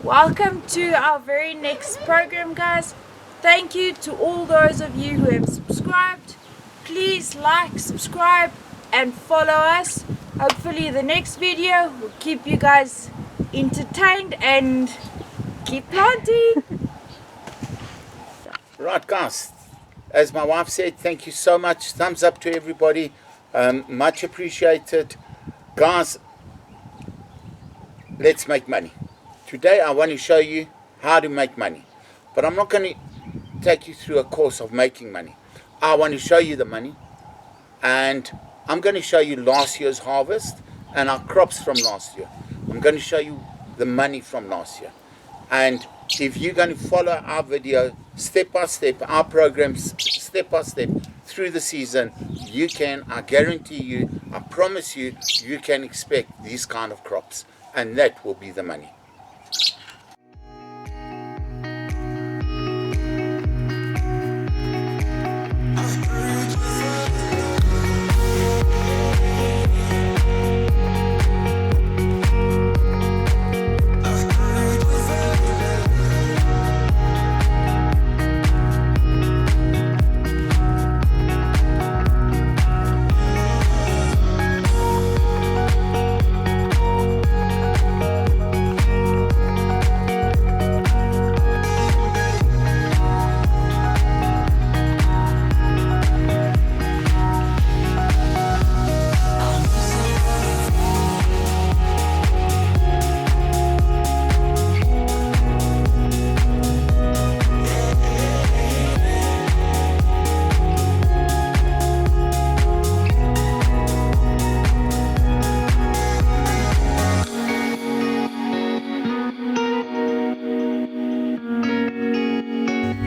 Welcome to our very next program, guys. Thank you to all those of you who have subscribed. Please like, subscribe, and follow us. Hopefully the next video will keep you guys entertained and keep planting. Right, guys, as my wife said, thank you so much. Thumbs up to everybody. Much appreciated. Guys, let's make money. Today I want to show you how to make money. But I'm not going to take you through a course of making money. I want to show you the money. And I'm going to show you last year's harvest and our crops from last year. I'm going to show you the money from last year. And if you're going to follow our video step by step, our programs step by step through the season, you can, I guarantee you, I promise you, you can expect these kind of crops. And that will be the money.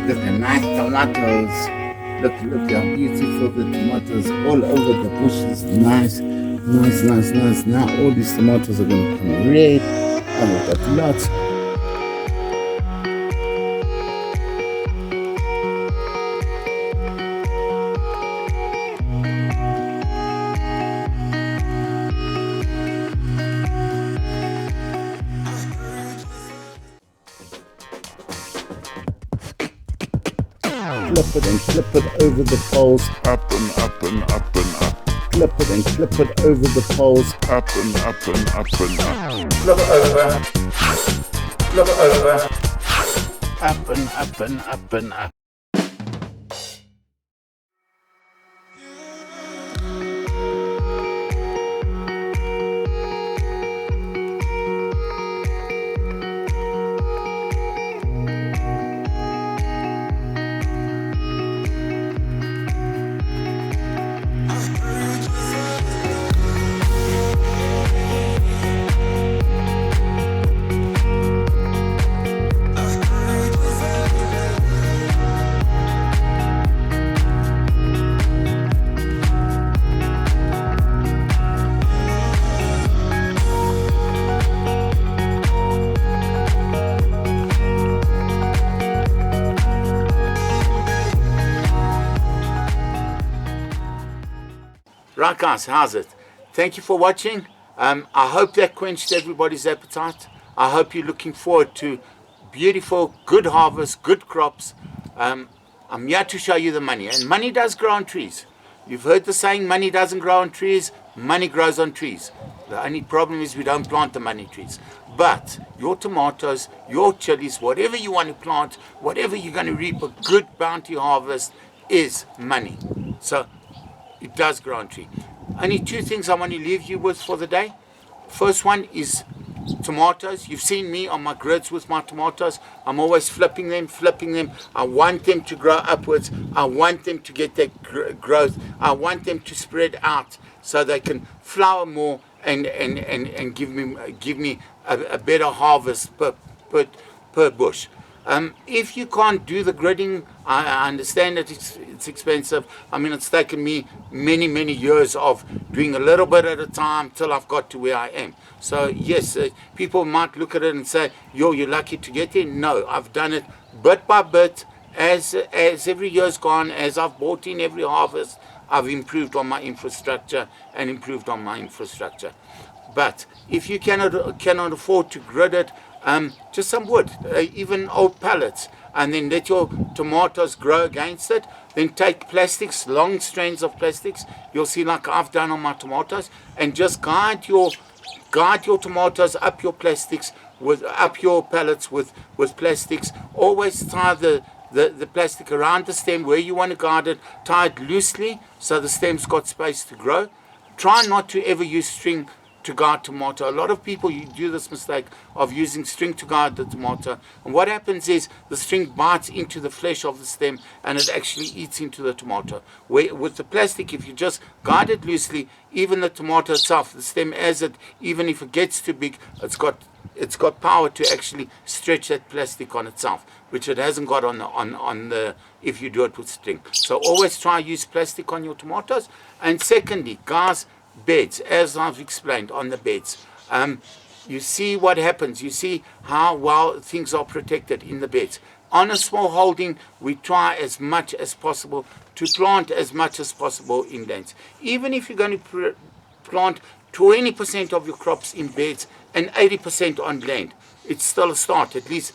Look at nice tomatoes. Look how beautiful the tomatoes all over the bushes. Nice. Now all these tomatoes are going to come red. And we've got lots. Flip it and flip it over the poles, up and up and up and up. Flip it and flip it over the poles, up and up and up and up. Flip over, up and up and up and up. Right, guys, how's it? Thank you for watching. I hope that quenched everybody's appetite. I hope you're looking forward to beautiful, good harvest, good crops. I'm here to show you the money. And money does grow on trees. You've heard the saying, money doesn't grow on trees, money grows on trees. The only problem is we don't plant the money trees. But your tomatoes, your chilies, whatever you want to plant, whatever you're going to reap a good bounty harvest is money. So it does grow on tree. Only two things I want to leave you with for the day. First one is tomatoes. You've seen me on my grids with my tomatoes. I'm always flipping them. I want them to grow upwards. I want them to get that growth. I want them to spread out so they can flower more and give me a better harvest per bush. If you can't do the gridding, I understand that it's expensive. I mean, it's taken me many years of doing a little bit at a time till I've got to where I am. So yes, people might look at it and say, yo, you're lucky to get there. No, I've done it bit by bit, as every year's gone, as I've bought in every harvest, I've improved on my infrastructure and improved on my infrastructure. But if you cannot afford to grid it, just some wood, even old pallets, and then let your tomatoes grow against it. Then take plastics, long strands of plastics. You'll see like I've done on my tomatoes, and just guide your tomatoes up your plastics up your pallets with plastics. Always tie the plastic around the stem where you want to guard it. Tie it loosely so the stem's got space to grow. Try not to ever use string to guard tomato. A lot of people do this mistake of using string to guard the tomato, and what happens is the string bites into the flesh of the stem and it actually eats into the tomato. With the plastic, if you just guide it loosely, even the tomato itself, the stem, even if it gets too big, it's got power to actually stretch that plastic on itself, which it hasn't got on the if you do it with string. So always try use plastic on your tomatoes. And secondly, guys, beds, as I've explained on the beds, you see what happens. You see how well things are protected in the beds. On a small holding, we try as much as possible to plant as much as possible in lanes. Even if you're going to plant 20% of your crops in beds and 80% on land, it's still a start. At least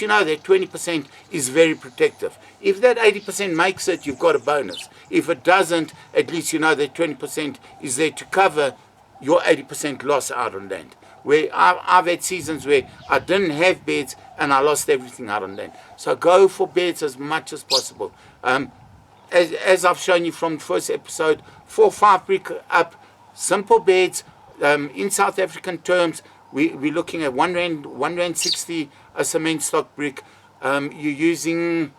you know that 20% is very protective. If that 80% makes it, you've got a bonus. If it doesn't, at least you know that 20% is there to cover your 80% loss out on land. Where I've had seasons where I didn't have beds and I lost everything out on land. So go for beds as much as possible. As I've shown you from the first episode, 4 or 5 brick up, simple beds. In South African terms, we're looking at R1.60 a cement stock brick. You're using,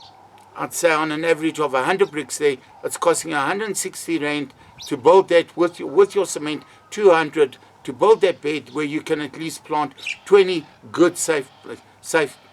I'd say, on an average of 100 bricks there, it's costing 160 rand to build that with your cement, 200 to build that bed where you can at least plant 20 good safe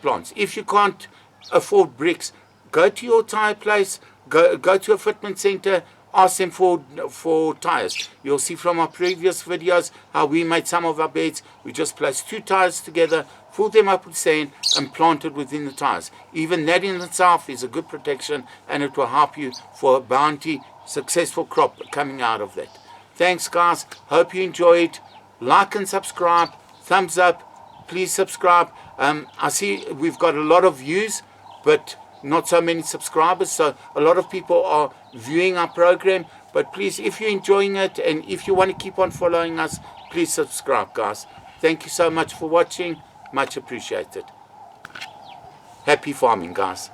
plants. If you can't afford bricks, go to your tire place, go to a fitment center, ask them for tires. You'll see from our previous videos how we made some of our beds. We just placed 2 tires together, filled them up with sand and planted within the tires. Even that in itself is a good protection, and it will help you for a bounty, successful crop coming out of that. Thanks guys, hope you enjoyed. Like and subscribe, thumbs up, please subscribe. I see we've got a lot of views, but not so many subscribers, so a lot of people are viewing our program. But please, if you're enjoying it and if you want to keep on following us, please subscribe guys. Thank you so much for watching, much appreciated. Happy farming guys.